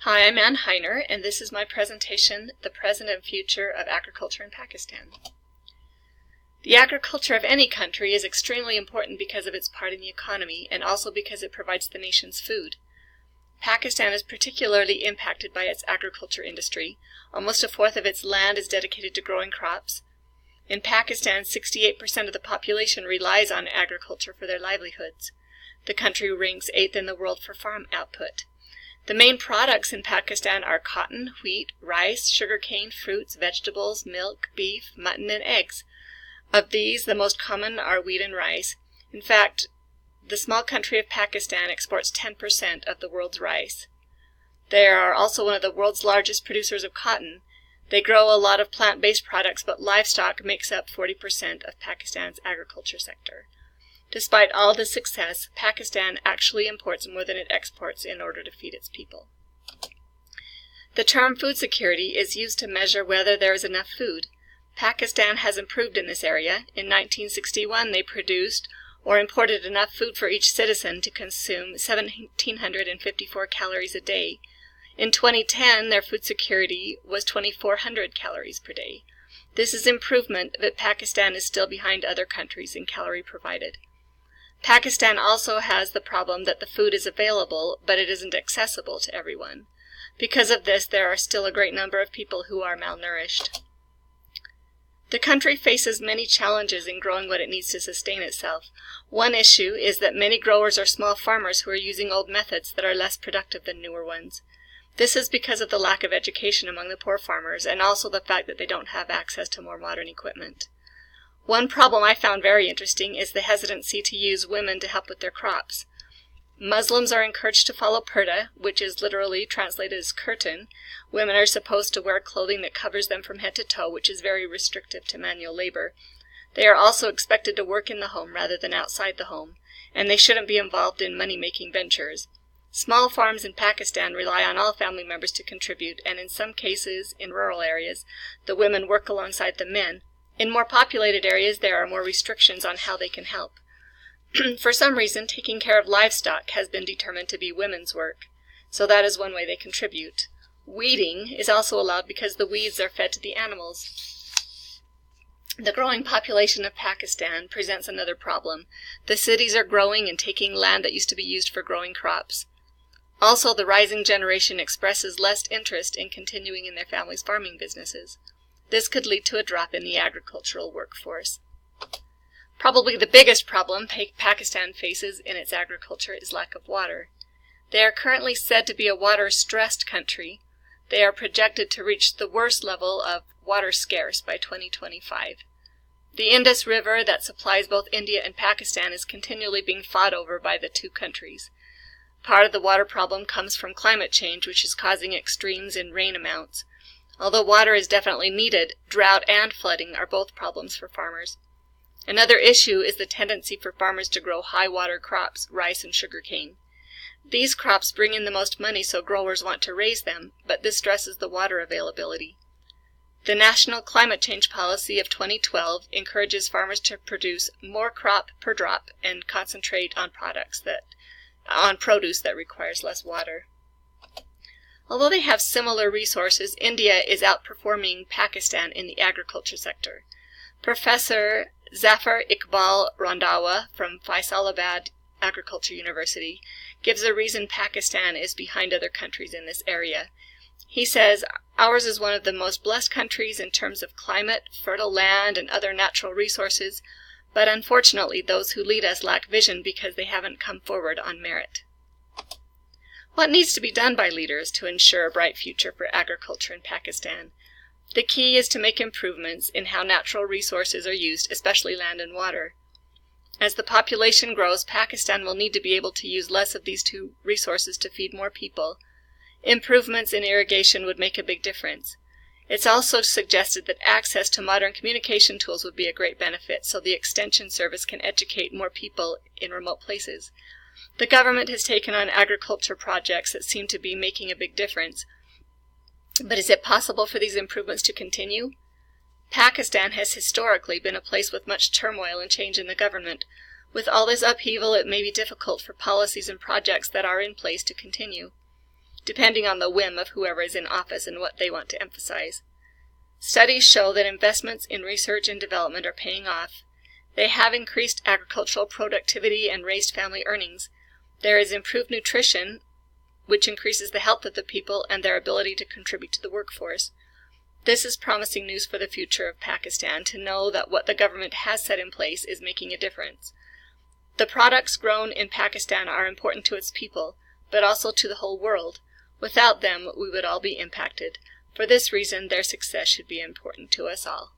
Hi, I'm Ann Heiner, and this is my presentation, The Present and Future of Agriculture in Pakistan. The agriculture of any country is extremely important because of its part in the economy and also because it provides the nation's food. Pakistan is particularly impacted by its agriculture industry. Almost a fourth of its land is dedicated to growing crops. In Pakistan, 68% of the population relies on agriculture for their livelihoods. The country ranks 8th in the world for farm output. The main products in Pakistan are cotton, wheat, rice, sugarcane, fruits, vegetables, milk, beef, mutton, and eggs. Of these, the most common are wheat and rice. In fact, the small country of Pakistan exports 10% of the world's rice. They are also one of the world's largest producers of cotton. They grow a lot of plant-based products, but livestock makes up 40% of Pakistan's agriculture sector. Despite all this success, Pakistan actually imports more than it exports in order to feed its people. The term food security is used to measure whether there is enough food. Pakistan has improved in this area. In 1961, they produced or imported enough food for each citizen to consume 1,754 calories a day. In 2010, their food security was 2,400 calories per day. This is improvement, but Pakistan is still behind other countries in calorie provided. Pakistan also has the problem that the food is available, but it isn't accessible to everyone. Because of this, there are still a great number of people who are malnourished. The country faces many challenges in growing what it needs to sustain itself. One issue is that many growers are small farmers who are using old methods that are less productive than newer ones. This is because of the lack of education among the poor farmers and also the fact that they don't have access to more modern equipment. One problem I found very interesting is the hesitancy to use women to help with their crops. Muslims are encouraged to follow purdah, which is literally translated as curtain. Women are supposed to wear clothing that covers them from head to toe, which is very restrictive to manual labor. They are also expected to work in the home rather than outside the home, and they shouldn't be involved in money-making ventures. Small farms in Pakistan rely on all family members to contribute, and in some cases, in rural areas, the women work alongside the men. In more populated areas, there are more restrictions on how they can help. For some reason, taking care of livestock has been determined to be women's work, so that is one way they contribute. Weeding is also allowed because the weeds are fed to the animals. The growing population of Pakistan presents another problem. The cities are growing and taking land that used to be used for growing crops. Also, the rising generation expresses less interest in continuing in their family's farming businesses. This could lead to a drop in the agricultural workforce. Probably the biggest problem Pakistan faces in its agriculture is lack of water. They are currently said to be a water-stressed country. They are projected to reach the worst level of water scarce by 2025. The Indus River that supplies both India and Pakistan is continually being fought over by the two countries. Part of the water problem comes from climate change, which is causing extremes in rain amounts. Although water is definitely needed, drought and flooding are both problems for farmers. Another issue is the tendency for farmers to grow high-water crops, rice and sugarcane. These crops bring in the most money, so growers want to raise them, but this stresses the water availability. The National Climate Change Policy of 2012 encourages farmers to produce more crop per drop and concentrate on produce that requires less water. Although they have similar resources, India is outperforming Pakistan in the agriculture sector. Professor Zafar Iqbal Randhawa from Faisalabad Agriculture University gives a reason Pakistan is behind other countries in this area. He says, "Ours is one of the most blessed countries in terms of climate, fertile land, and other natural resources, but unfortunately those who lead us lack vision because they haven't come forward on merit." What needs to be done by leaders to ensure a bright future for agriculture in Pakistan? The key is to make improvements in how natural resources are used, especially land and water. As the population grows, Pakistan will need to be able to use less of these two resources to feed more people. Improvements in irrigation would make a big difference. It's also suggested that access to modern communication tools would be a great benefit, so the Extension Service can educate more people in remote places. The government has taken on agriculture projects that seem to be making a big difference. But is it possible for these improvements to continue? Pakistan has historically been a place with much turmoil and change in the government. With all this upheaval, it may be difficult for policies and projects that are in place to continue. depending on the whim of whoever is in office and what they want to emphasize. Studies show that investments in research and development are paying off. They have increased agricultural productivity and raised family earnings. There is improved nutrition, which increases the health of the people and their ability to contribute to the workforce. This is promising news for the future of Pakistan, to know that what the government has set in place is making a difference. The products grown in Pakistan are important to its people, but also to the whole world. Without them, we would all be impacted. For this reason, their success should be important to us all.